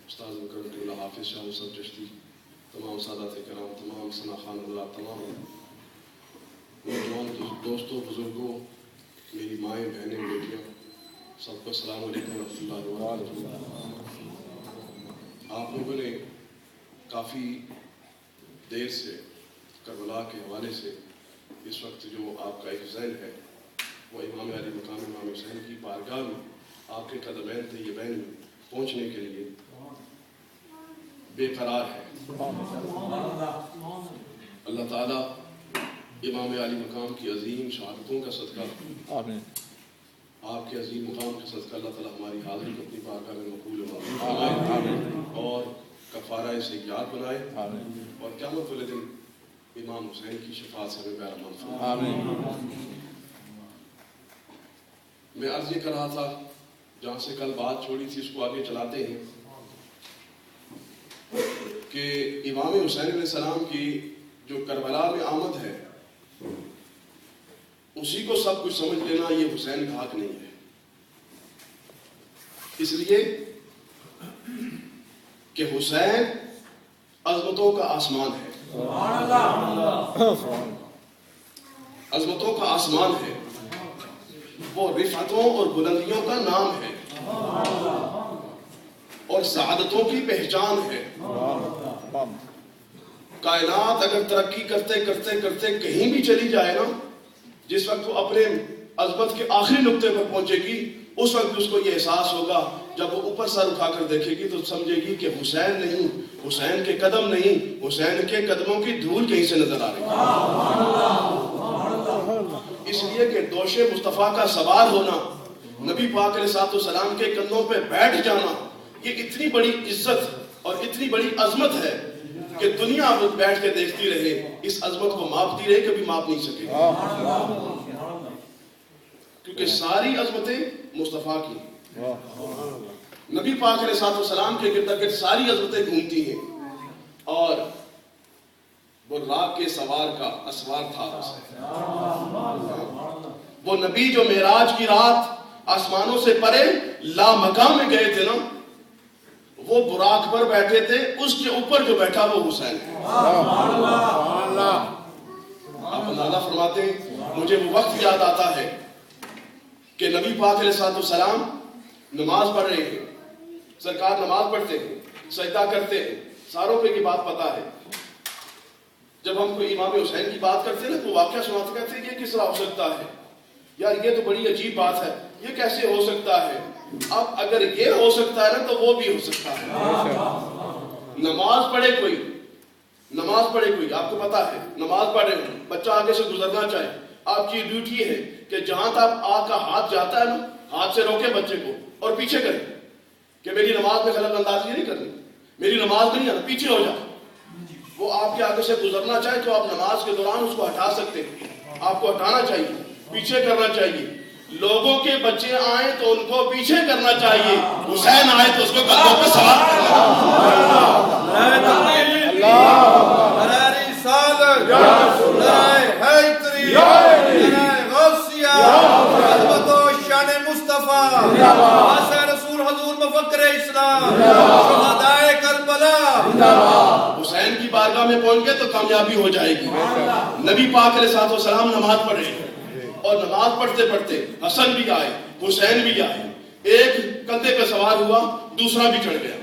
استاذ کرم اللہ حافظ شاہ حسن چشتی، تمام سادات کرام، تمام ثنا خان حضرات، تمام نوجوان دوستوں، بزرگوں، میری مائیں، بہنیں، بیٹیاں، سب کو السلام علیکم ورحمۃ اللہ وبرکاتہ۔ آپ لوگوں نے کافی دیر سے کربلا کے حوالے سے اس وقت جو آپ کا ایک ذہن ہے وہ امام علی مقام امام حسین کی بارگاہ میں آپ کے قدمین طیبین میں پہنچنے کے لیے بے قرار ہے۔ اللہ تعالیٰ امام علی مقام کی عظیم شہادتوں کا صدقہ، آمین، آپ کے عظیم مقام کا صدقہ، اللہ تعالیٰ ہماری حاضری کو اپنی بارگاہ میں مقبول فرمائے اور کفارہ سیئات بنائے، اور قیامت والے دن امام حسین کی شفاعت سے ہمیں بہرمند فرمائے۔ میں عرض یہ کر رہا تھا، جہاں سے کل بات چھوڑی تھی اس کو آگے چلاتے ہیں، کہ امام حسین علیہ السلام کی جو کربلا میں آمد ہے اسی کو سب کچھ سمجھ لینا یہ حسین کا حق نہیں ہے۔ اس لیے کہ حسین عظمتوں کا آسمان ہے، عظمتوں کا آسمان ہے، وہ رفعتوں اور بلندیوں کا نام ہے اور سعادتوں کی پہچان ہے۔ کائنات اگر ترقی کرتے کرتے کرتے کہیں بھی چلی جائے نا، جس وقت وہ اپنے عظمت کے آخری نقطے پر پہنچے گی اس وقت اس کو یہ احساس ہوگا، جب وہ اوپر سر اٹھا کر دیکھے گی تو سمجھے گی کہ حسین نہیں، حسین کے قدم نہیں، حسین کے قدموں کی دھول کہیں سے نظر آ رہی ہے۔ اس لیے کہ دوش مصطفیٰ کا سوار ہونا، نبی پاک علیہ السلام کے کندھوں پہ بیٹھ جانا، یہ اتنی بڑی عزت اور اتنی بڑی عظمت ہے کہ دنیا بیٹھ کے دیکھتی رہے، اس عظمت کو ماپتی رہے، کبھی ماپ نہیں سکے، کیونکہ ساری عظمتیں مصطفیٰ کی، نبی پاک علیہ السلام کے گرد گرد ساری عظمتیں گھومتی ہیں، اور براق کے سوار کا اسوار تھا حسین۔ وہ نبی جو معراج کی رات آسمانوں سے پرے لامکان میں گئے تھے نا، وہ براق پر بیٹھے تھے، اس کے اوپر جو بیٹھا وہ حسین ہے۔ آپ اندازہ فرماتے ہیں، مجھے وہ وقت یاد آتا ہے کہ نبی پاک علیہ السلام نماز پڑھ رہے ہیں، سرکار نماز پڑھتے ہیں، سجدہ کرتے ہیں، ساروں کو یہ بات پتا ہے۔ جب ہم کوئی امام حسین کی بات کرتے ہیں نا تو واقعہ سناتے کہتے ہیں یہ کس طرح ہو سکتا ہے، یار یہ تو بڑی عجیب بات ہے، یہ کیسے ہو سکتا ہے؟ اب اگر یہ ہو سکتا ہے نا تو وہ بھی ہو سکتا ہے۔ نماز پڑھے کوئی، نماز پڑھے کوئی، آپ کو پتا ہے نماز پڑھے بچہ آگے سے گزرنا چاہے، آپ کی ڈیوٹی ہے کہ جہاں تک آپ کا ہاتھ جاتا ہے نا، ہاتھ سے روکے بچے کو اور پیچھے کرے کہ میری نماز میں خلل اندازی نہیں کرنی، میری نماز نہیں آنا، پیچھے ہو جائے۔ وہ آپ کے آگے سے گزرنا چاہے تو آپ نماز کے دوران اس کو ہٹا سکتے ہیں، آپ کو ہٹانا چاہیے، پیچھے کرنا چاہیے۔ لوگوں کے بچے آئیں تو ان کو پیچھے کرنا چاہیے، حسین آئے تو اس کو کندھوں پہ سوار حسین کی بارگاہ میں پہنچ گئے تو کامیابی ہو جائے گی۔ نبی پاک علیہ السلام نماز پڑھے اور نماز پڑھتے پڑھتے حسن بھی آئے، حسین بھی آئے، ایک کندھے پہ سوار ہوا، دوسرا بھی چڑھ گیا۔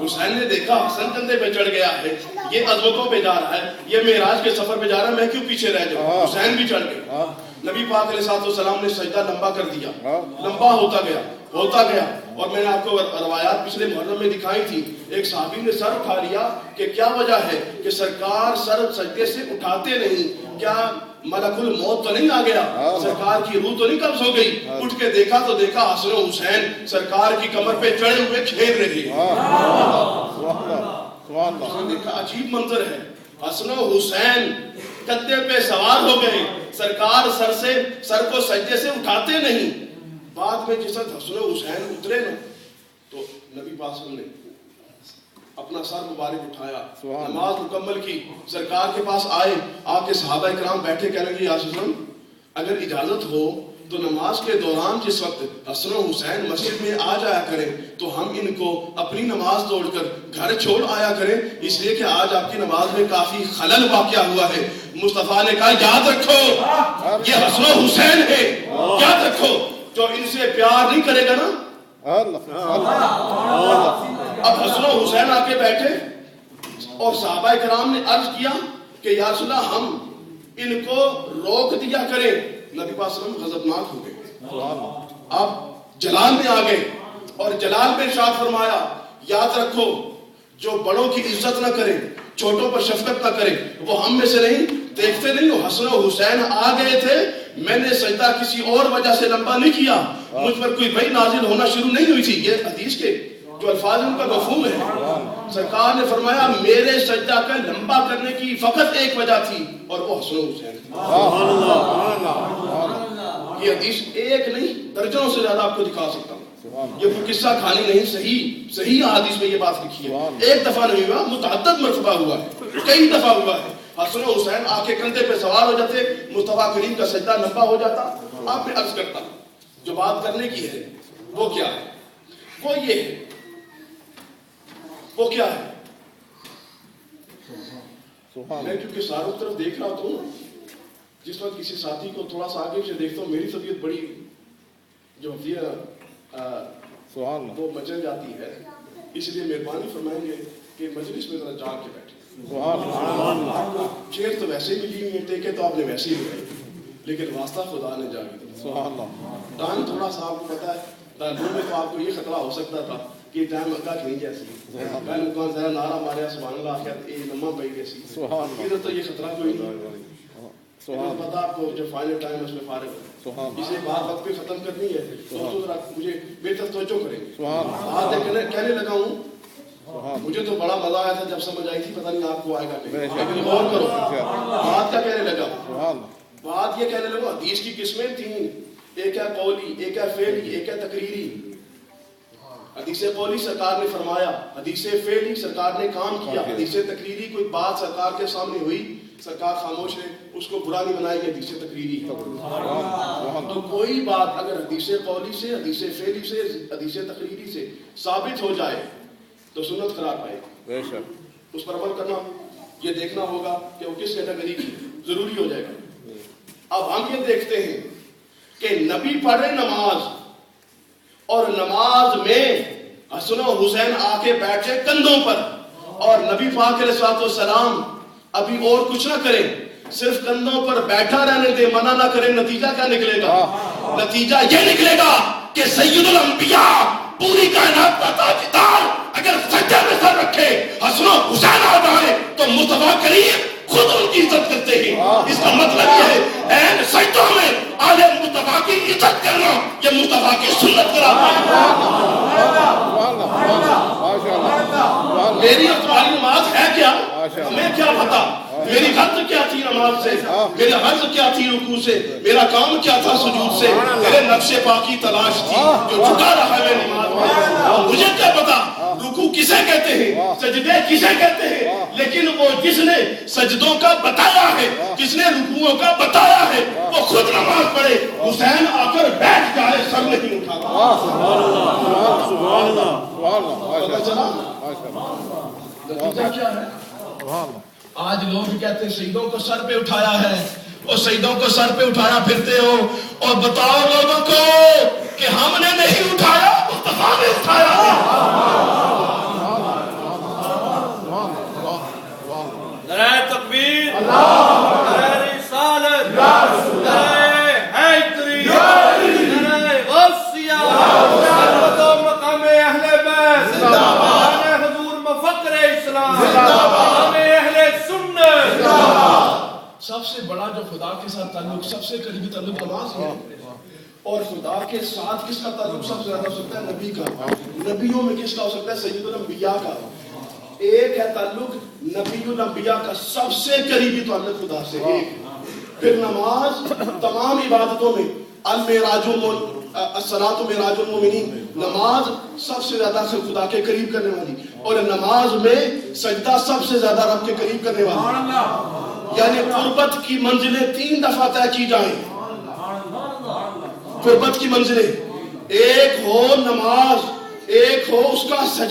حسین نے دیکھا حسن کندھے پہ چڑھ گیا ہے، یہ عظمتوں پہ جا رہا ہے، یہ معراج کے سفر پہ جا رہا ہے، میں کیوں پیچھے رہ جاؤں؟ حسین بھی چڑھ گیا۔ نبی پاک علیہ السلام نے سجدہ لمبا کر دیا، لمبا ہوتا گیا، ہوتا گیا، اور میں نے آپ کو روایات پچھلے محرم میں دکھائی تھی، ایک صحابی نے سر اٹھا لیا کہ کیا وجہ ہے کہ سرکار سر سجدے سے اٹھاتے نہیں، کیا ملک الموت تو نہیں آ گیا، سرکار کی روح تو نہیں قبض ہو گئی؟ اٹھ کے دیکھا تو دیکھا حسن و حسین سرکار کی کمر پہ چڑھے ہوئے کھیل رہے۔ دیکھا عجیب منظر ہے، حسن و حسین کندھے پہ سوار ہو گئے، سرکار سر کو سجدے سے اٹھاتے نہیں۔ بعد میں جس وقت حسن و حسین اترے نا تو نبی پاک نے اپنا سر مبارک اٹھایا، نماز مکمل کی، سرکار کے پاس آئے، آ کے صحابہ کرام بیٹھے، کہنے لگے یا رسول اللہ اگر اجازت ہو تو نماز کے دوران جس وقت حسن و حسین مسجد میں آ جایا کریں تو ہم ان کو اپنی نماز توڑ کر گھر چھوڑ آیا کریں، اس لیے کہ آج آپ کی نماز میں کافی خلل واقع ہوا ہے۔ مصطفیٰ نے کہا یاد رکھو یہ حسن و حسین ہے، یاد رکھو جو ان سے پیار نہیں کرے گا نا۔ اب حسن و حسین آ کے بیٹھے اور صحابہ کرام نے عرض کیا کہ یا رسول اللہ ہم ان کو روک دیا کریں۔ نبی پاک صلی اللہ علیہ وسلم غضبناک ہو گئے، آپ جلال میں آ گئے اور جلال میں ارشاد فرمایا یاد رکھو جو بڑوں کی عزت نہ کرے، چھوٹوں پر شفقت نہ کرے، وہ ہم میں سے نہیں۔ دیکھتے نہیں ہو حسن و حسین آ گئے تھے، میں نے سجدہ کسی اور وجہ سے لمبا نہیں کیا، مجھ پر کوئی وحی نازل ہونا شروع نہیں ہوئی تھی۔ یہ حدیث کے جو الفاظ ان کا مفہوم ہے، سرکار نے فرمایا میرے سجدہ کا لمبا کرنے کی فقط ایک وجہ تھی اور وہ حسن و حسین۔ یہ حدیث ایک نہیں درجنوں سے زیادہ آپ کو دکھا سکتا ہوں، یہ کوئی قصہ کھانی نہیں، صحیح حدیث میں یہ بات لکھی ہے۔ ایک دفعہ نہیں ہوا، متعدد مرتبہ ہوا ہے، کئی دفعہ ہوا ہے۔ حسن و حسین آ کے کندھے پہ سوار ہو جاتے، مصطفیٰ کریم کا سجدہ لمبا ہو جاتا۔ آپ نے عرض کرتا جو بات کرنے کی ہے وہ کیا ہے؟ وہ یہ ہے، وہ کیا ہے؟ میں کیونکہ ساروں طرف دیکھ رہا ہوں، جس وقت کسی ساتھی کو تھوڑا سا آگے سے دیکھتا ہوں میری طبیعت بڑی جو ہوتی ہے وہ مچل جاتی ہے، اس لیے مہربانی فرمائیں گے کہ مجلس میں ذرا جاگ کے بیٹھے۔ چیئر تو ویسے ہی ملی ہوئی ٹیکے تو آپ نے ویسے ہی لگائی، لیکن واسطہ خدا نے جاگی دیا۔ ٹائم تھوڑا سا آپ کو پتا ہے، تعلیم میں تو آپ کو یہ خطرہ ہو سکتا تھا کہ ٹائم اگا نہیں جیسی میں مکان ذرا نعرہ ماریا سبحان اللہ کہتے اے نمہ پئی جیسی، ادھر تو یہ خطرہ کوئی نہیں۔ پتا آپ کو جو فائنل ٹائم اس میں فارغ ہو، اسے بات وقت پہ ختم کرنی ہے تو ذرا مجھے بہتر توجہ کریں گے۔ بات کہنے لگا ہوں، مجھے تو بڑا مزہ آیا تھا جب سمجھ آئی تھی، پتہ نہیں آپ کو آئے گا کہ لیکن غور کرو بات کیا کہنے لگا۔ بات یہ کہنے لگا حدیث کی قسمیں تین، ایک ہے قولی، ایک ہے فعلی، ایک ہے تقریری۔ حدیث قولی سرکار نے فرمایا، حدیث فعلی سرکار نے کام کیا، حدیث تقریری کوئی بات سرکار کے سامنے ہوئی سرکار خاموش ہے، اس کو برا نہیں بنائے گی، حدیث تقریری ہے۔ تو کوئی بات اگر حدیث قولی سے، حدیث فعلی سے، حدیث تقریری سے ثابت ہو جائے تو سنت قرار پائے گی، اس پر عمل کرنا یہ دیکھنا ہوگا کہ وہ کس کیٹیگری کی ضروری ہو جائے گا۔ اب ہم یہ دیکھتے ہیں کہ نبی پڑھے نماز اور نماز میں حسن و حسین آ کے بیٹھے کندھوں پر، اور نبی پاک علیہ الصلوۃ والسلام ابھی اور کچھ نہ کریں، صرف کندھوں پر بیٹھا رہنے دے، منع نہ کریں، نتیجہ کیا نکلے گا؟ نتیجہ یہ نکلے گا کہ سید الانبیاء پوری کائنات کا تاجدار اگر سجدے میں سر رکھے حسن و حسین آ جائے تو مصطفیٰ کریم خود ان کی عزت کرتے ہیں۔ اس کا مطلب یہ ہے این سجدوں میں آل مصطفیٰ کی عزت کرنا یہ مصطفیٰ کی سنت قرار ہے۔ میری اور تمہاری نماز ہے کیا؟ ہمیں کیا پتا؟ میری غرض کیا تھی نماز سے، میری غرض کیا تھی رکوع سے، میرا کام کیا تھا سجود سے، میرے نفس پاکی تلاش تھی جو جھکا رہا ہے میں نماز میں۔ اور مجھے کیا پتا رکوع کسے کہتے ہیں، سجدے کسے کہتے ہیں، لیکن وہ جس نے سجدوں کا بتایا ہے، جس نے رکوعوں کا بتایا ہے، وہ خود نماز پڑھے، حسین آ کر بیٹھ جائے سر نہیں اٹھاتا۔ نتیجہ کیا ہے؟ آج لوگ کہتے ہیں شہیدوں کو سر پہ اٹھایا ہے، اور شہیدوں کو سر پہ اٹھایا پھرتے ہو، اور بتاؤ لوگوں کو کہ ہم نے نہیں اٹھایا، مصطفیٰ نے اٹھایا ہے۔ نعرہ تکبیر، نعرہ رسالت، نعرہ حیدری، نعرہ غوثیہ، سرود و مقام اہل بیت، نعرہ حضور مفخر اسلام، نعرہ اہل سنت۔ سب سے بڑا جو خدا کے ساتھ تعلق، سب سے قریبی تعلق نماز ہے، اور خدا کے ساتھ کس کا تعلق سب سے زیادہ ہو سکتا ہے؟ نبی کا۔ نبیوں میں کس کا ہو سکتا ہے؟ سید الانبیاء کا۔ ایک ہے تعلق نبی الانبیاء کا سب سے قریبی تعلق خدا سے، ایک۔ پھر نماز تمام عبادتوں میں الصلاۃ معراج المومنین، نماز سب سے زیادہ خدا کے قریب کرنے والی، اور نماز میں سجدہ سب سے زیادہ رب کے قریب کرنے والی، یعنی قربت کی منزلیں 3 دفعہ طے کی جائیں۔ قربت کی منزلیں، ایک ہو نماز، ایک ہو اس کا سجدہ.